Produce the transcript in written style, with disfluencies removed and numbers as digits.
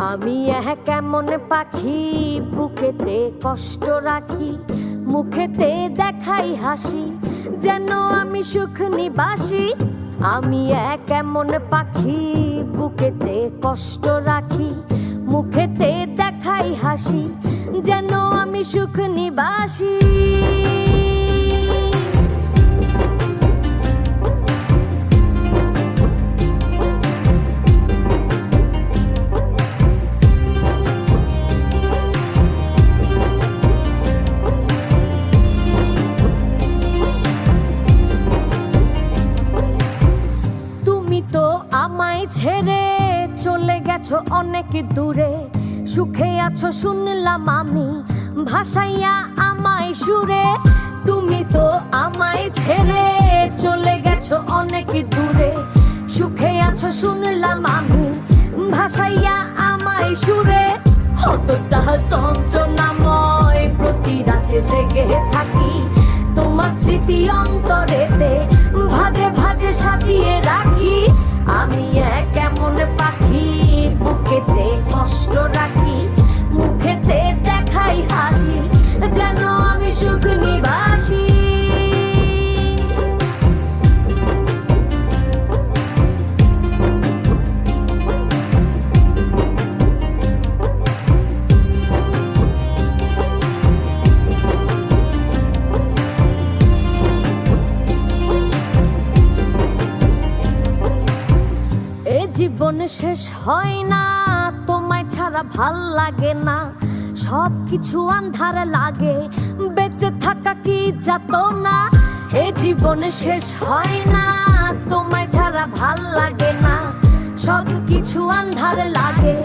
আমি কেমন পাখি, বুকেতে কষ্ট রাখি, মুখেতে দেখাই হাসি, যেন আমি সুখ নিবাসী। আমি কেমন পাখি, বুকেতে কষ্ট রাখি, মুখেতে দেখাই হাসি, যেন আমি সুখ নিবাসী। আমায় ছেড়ে চলে গেছো অনেক দূরে, সুখে আছো শুনলাম আমি, ভাসাইয়া আমায় সুরে। তুমি তো আমায় ছেড়ে চলে গেছো অনেক দূরে, সুখে আছো শুনলাম আমি, ভাসাইয়া আমায় সুরে। কতটা যন্ত্রণাময় প্রতি রাতে জেগে থাকি, তোমার স্মৃতি অন্তরেতে ভাজে ভাজে সাজিয়ে রাখি। আমি কেমন পাখি, বুকেতে কষ্ট রাখি, মুখেতে দেখাই হাসি, যেন আমি সুখ নিবাসী। জীবন শেষ হয় না, তোমায় ছাড়া ভাল লাগে না, সব কিছু আন্ধার লাগে, বেঁচে থাকা কি যাতনা। এ জীবন শেষ হয় না, তোমায় ছাড়া ভাল লাগে না, সব কিছু আন্ধার লাগে,